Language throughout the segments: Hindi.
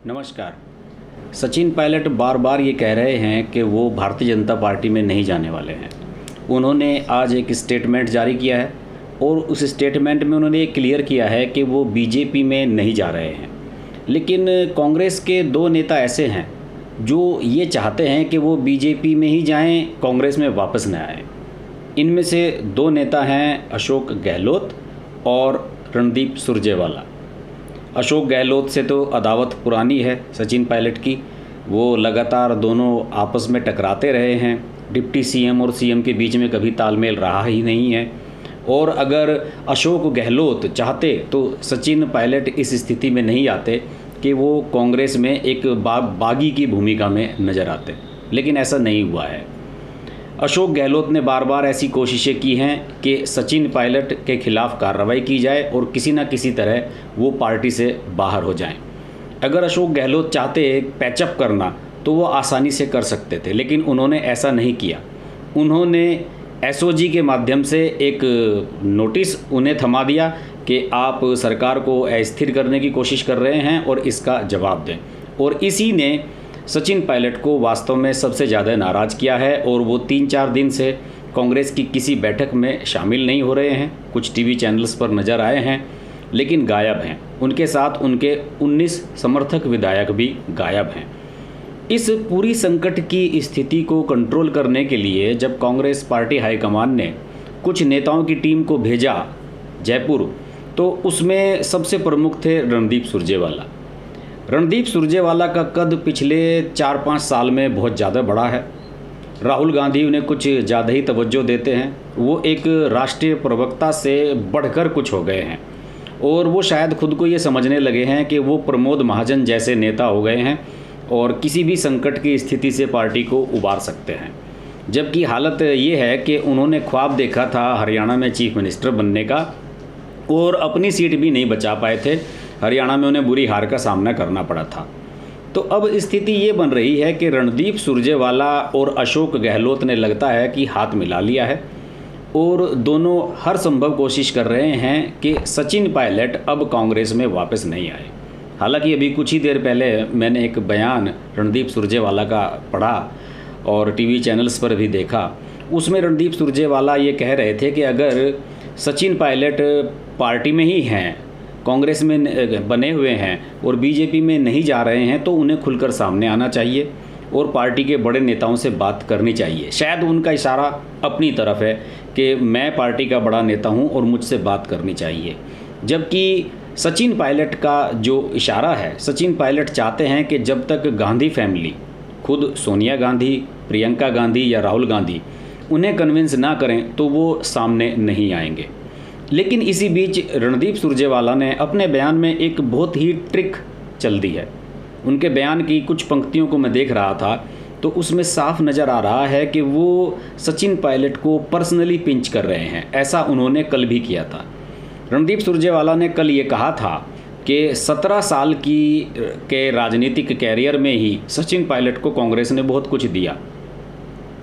नमस्कार। सचिन पायलट बार बार ये कह रहे हैं कि वो भारतीय जनता पार्टी में नहीं जाने वाले हैं। उन्होंने आज एक स्टेटमेंट जारी किया है और उस स्टेटमेंट में उन्होंने ये क्लियर किया है कि वो बीजेपी में नहीं जा रहे हैं। लेकिन कांग्रेस के दो नेता ऐसे हैं जो ये चाहते हैं कि वो बीजेपी में ही जाएं, कांग्रेस में वापस न आएँ। इनमें से दो नेता हैं अशोक गहलोत और रणदीप सुरजेवाला। अशोक गहलोत से तो अदावत पुरानी है सचिन पायलट की। वो लगातार दोनों आपस में टकराते रहे हैं। डिप्टी सीएम और सीएम के बीच में कभी तालमेल रहा ही नहीं है। और अगर अशोक गहलोत चाहते तो सचिन पायलट इस स्थिति में नहीं आते कि वो कांग्रेस में एक बागी की भूमिका में नज़र आते, लेकिन ऐसा नहीं हुआ है। अशोक गहलोत ने बार बार ऐसी कोशिशें की हैं कि सचिन पायलट के खिलाफ कार्रवाई की जाए और किसी न किसी तरह वो पार्टी से बाहर हो जाएं। अगर अशोक गहलोत चाहते पैचअप करना तो वो आसानी से कर सकते थे, लेकिन उन्होंने ऐसा नहीं किया। उन्होंने एसओजी के माध्यम से एक नोटिस उन्हें थमा दिया कि आप सरकार को अस्थिर करने की कोशिश कर रहे हैं और इसका जवाब दें। और इसी ने सचिन पायलट को वास्तव में सबसे ज़्यादा नाराज़ किया है और वो 3-4 दिन से कांग्रेस की किसी बैठक में शामिल नहीं हो रहे हैं। कुछ टीवी चैनल्स पर नज़र आए हैं लेकिन गायब हैं। उनके साथ उनके 19 समर्थक विधायक भी गायब हैं। इस पूरी संकट की स्थिति को कंट्रोल करने के लिए जब कांग्रेस पार्टी हाईकमान ने कुछ नेताओं की टीम को भेजा जयपुर, तो उसमें सबसे प्रमुख थे रणदीप सुरजेवाला। रणदीप सुरजेवाला का कद पिछले 4-5 साल में बहुत ज़्यादा बढ़ा है। राहुल गांधी उन्हें कुछ ज़्यादा ही तवज्जो देते हैं। वो एक राष्ट्रीय प्रवक्ता से बढ़कर कुछ हो गए हैं और वो शायद खुद को ये समझने लगे हैं कि वो प्रमोद महाजन जैसे नेता हो गए हैं और किसी भी संकट की स्थिति से पार्टी को उबार सकते हैं। जबकि हालत ये है कि उन्होंने ख्वाब देखा था हरियाणा में चीफ मिनिस्टर बनने का और अपनी सीट भी नहीं बचा पाए थे। हरियाणा में उन्हें बुरी हार का सामना करना पड़ा था। तो अब स्थिति ये बन रही है कि रणदीप सुरजेवाला और अशोक गहलोत ने लगता है कि हाथ मिला लिया है और दोनों हर संभव कोशिश कर रहे हैं कि सचिन पायलट अब कांग्रेस में वापस नहीं आए। हालांकि अभी कुछ ही देर पहले मैंने एक बयान रणदीप सुरजेवाला का पढ़ा और टीवी चैनल्स पर भी देखा। उसमें रणदीप सुरजेवाला ये कह रहे थे कि अगर सचिन पायलट पार्टी में ही हैं, कांग्रेस में बने हुए हैं और बीजेपी में नहीं जा रहे हैं, तो उन्हें खुलकर सामने आना चाहिए और पार्टी के बड़े नेताओं से बात करनी चाहिए। शायद उनका इशारा अपनी तरफ है कि मैं पार्टी का बड़ा नेता हूं और मुझसे बात करनी चाहिए। जबकि सचिन पायलट का जो इशारा है, सचिन पायलट चाहते हैं कि जब तक गांधी फैमिली, खुद सोनिया गांधी, प्रियंका गांधी या राहुल गांधी उन्हें कन्विंस ना करें तो वो सामने नहीं आएंगे। लेकिन इसी बीच रणदीप सुरजेवाला ने अपने बयान में एक बहुत ही ट्रिक चल दी है। उनके बयान की कुछ पंक्तियों को मैं देख रहा था तो उसमें साफ नज़र आ रहा है कि वो सचिन पायलट को पर्सनली पिंच कर रहे हैं। ऐसा उन्होंने कल भी किया था। रणदीप सुरजेवाला ने कल ये कहा था कि 17 साल के राजनीतिक कैरियर में ही सचिन पायलट को कांग्रेस ने बहुत कुछ दिया।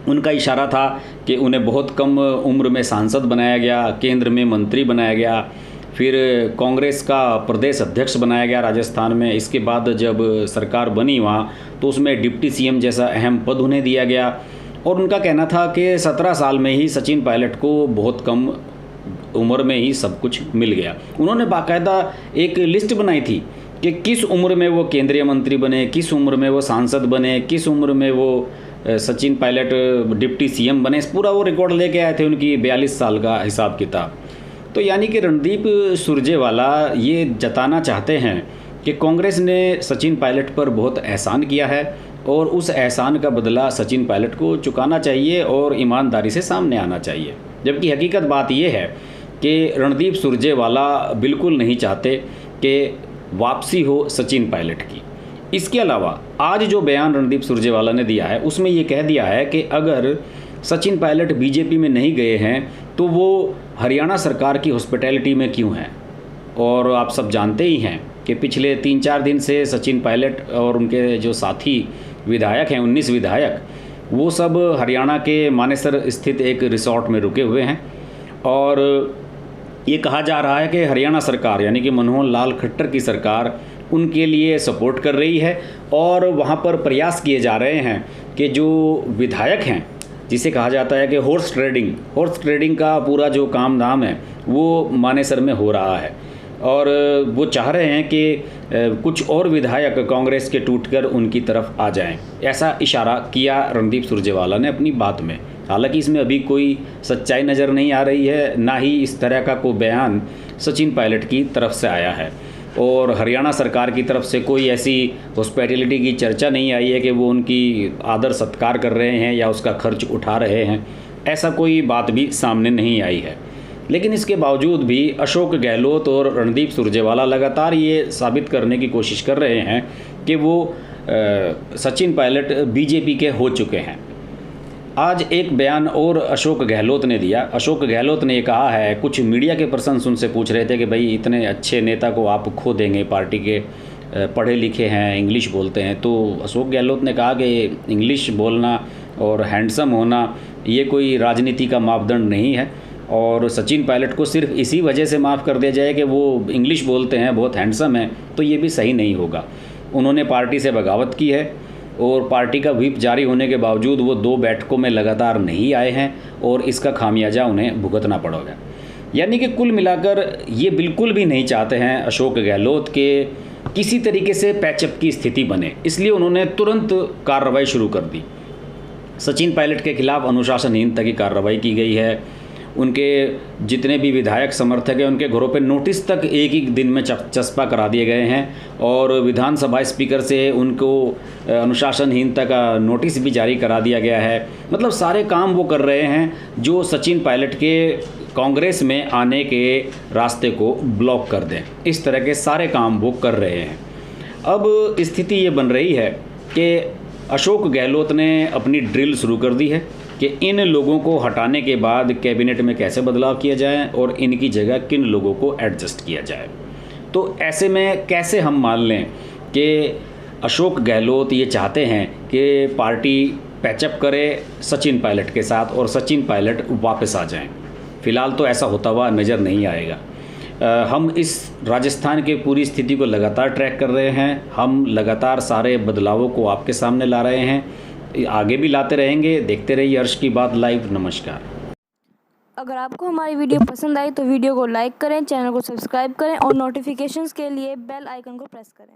उनका इशारा था कि उन्हें बहुत कम उम्र में सांसद बनाया गया, केंद्र में मंत्री बनाया गया, फिर कांग्रेस का प्रदेश अध्यक्ष बनाया गया राजस्थान में। इसके बाद जब सरकार बनी वहाँ तो उसमें डिप्टी सीएम जैसा अहम पद उन्हें दिया गया। और उनका कहना था कि 17 साल में ही सचिन पायलट को बहुत कम उम्र में ही सब कुछ मिल गया। उन्होंने बाकायदा एक लिस्ट बनाई थी कि किस उम्र में वो केंद्रीय मंत्री बने, किस उम्र में वो सांसद बने, किस उम्र में वो सचिन पायलट डिप्टी सीएम बने। पूरा वो रिकॉर्ड लेके आए थे, उनकी 42 साल का हिसाब किताब। तो यानी कि रणदीप सुरजेवाला ये जताना चाहते हैं कि कांग्रेस ने सचिन पायलट पर बहुत एहसान किया है और उस एहसान का बदला सचिन पायलट को चुकाना चाहिए और ईमानदारी से सामने आना चाहिए। जबकि हकीकत बात यह है कि रणदीप सुरजेवाला बिल्कुल नहीं चाहते कि वापसी हो सचिन पायलट की। इसके अलावा आज जो बयान रणदीप सुरजेवाला ने दिया है उसमें ये कह दिया है कि अगर सचिन पायलट बीजेपी में नहीं गए हैं तो वो हरियाणा सरकार की हॉस्पिटैलिटी में क्यों हैं। और आप सब जानते ही हैं कि पिछले 3-4 दिन से सचिन पायलट और उनके जो साथी विधायक हैं, 19 विधायक, वो सब हरियाणा के मानेसर स्थित एक रिसोर्ट में रुके हुए हैं। और ये कहा जा रहा है कि हरियाणा सरकार यानी कि मनोहर लाल खट्टर की सरकार उनके लिए सपोर्ट कर रही है और वहाँ पर प्रयास किए जा रहे हैं कि जो विधायक हैं, जिसे कहा जाता है कि हॉर्स ट्रेडिंग का पूरा जो काम धाम है वो मानेसर में हो रहा है और वो चाह रहे हैं कि कुछ और विधायक कांग्रेस के टूटकर उनकी तरफ आ जाएं। ऐसा इशारा किया रणदीप सुरजेवाला ने अपनी बात में। हालांकि इसमें अभी कोई सच्चाई नज़र नहीं आ रही है, ना ही इस तरह का कोई बयान सचिन पायलट की तरफ से आया है और हरियाणा सरकार की तरफ से कोई ऐसी हॉस्पिटैलिटी की चर्चा नहीं आई है कि वो उनकी आदर सत्कार कर रहे हैं या उसका खर्च उठा रहे हैं। ऐसा कोई बात भी सामने नहीं आई है। लेकिन इसके बावजूद भी अशोक गहलोत और रणदीप सुरजेवाला लगातार ये साबित करने की कोशिश कर रहे हैं कि वो सचिन पायलट बीजेपी के हो चुके हैं। आज एक बयान और अशोक गहलोत ने दिया। अशोक गहलोत ने कहा है, कुछ मीडिया के पर्सन उनसे पूछ रहे थे कि भाई इतने अच्छे नेता को आप खो देंगे, पार्टी के पढ़े लिखे हैं, इंग्लिश बोलते हैं। तो अशोक गहलोत ने कहा कि इंग्लिश बोलना और हैंडसम होना ये कोई राजनीति का मापदंड नहीं है और सचिन पायलट को सिर्फ इसी वजह से माफ़ कर दिया जाए कि वो इंग्लिश बोलते हैं, बहुत हैंडसम है, तो ये भी सही नहीं होगा। उन्होंने पार्टी से बगावत की है और पार्टी का व्हिप जारी होने के बावजूद वो 2 बैठकों में लगातार नहीं आए हैं और इसका खामियाजा उन्हें भुगतना पड़ेगा। यानी कि कुल मिलाकर ये बिल्कुल भी नहीं चाहते हैं अशोक गहलोत के किसी तरीके से पैचअप की स्थिति बने, इसलिए उन्होंने तुरंत कार्रवाई शुरू कर दी। सचिन पायलट के खिलाफ अनुशासनहीनता की कार्रवाई की गई है। उनके जितने भी विधायक समर्थक हैं उनके घरों पे नोटिस तक एक ही दिन में चस्पा करा दिए गए हैं और विधानसभा स्पीकर से उनको अनुशासनहीनता का नोटिस भी जारी करा दिया गया है। मतलब सारे काम वो कर रहे हैं जो सचिन पायलट के कांग्रेस में आने के रास्ते को ब्लॉक कर दें। इस तरह के सारे काम वो कर रहे हैं। अब स्थिति ये बन रही है कि अशोक गहलोत ने अपनी ड्रिल शुरू कर दी है कि इन लोगों को हटाने के बाद कैबिनेट में कैसे बदलाव किया जाए और इनकी जगह किन लोगों को एडजस्ट किया जाए। तो ऐसे में कैसे हम मान लें कि अशोक गहलोत ये चाहते हैं कि पार्टी पैचअप करे सचिन पायलट के साथ और सचिन पायलट वापस आ जाएं। फ़िलहाल तो ऐसा होता हुआ नज़र नहीं आएगा। हम इस राजस्थान की पूरी स्थिति को लगातार ट्रैक कर रहे हैं। हम लगातार सारे बदलावों को आपके सामने ला रहे हैं, आगे भी लाते रहेंगे। देखते रहिए हर्ष की बात लाइव। नमस्कार। अगर आपको हमारी वीडियो पसंद आई तो वीडियो को लाइक करें, चैनल को सब्सक्राइब करें और नोटिफिकेशंस के लिए बेल आइकन को प्रेस करें।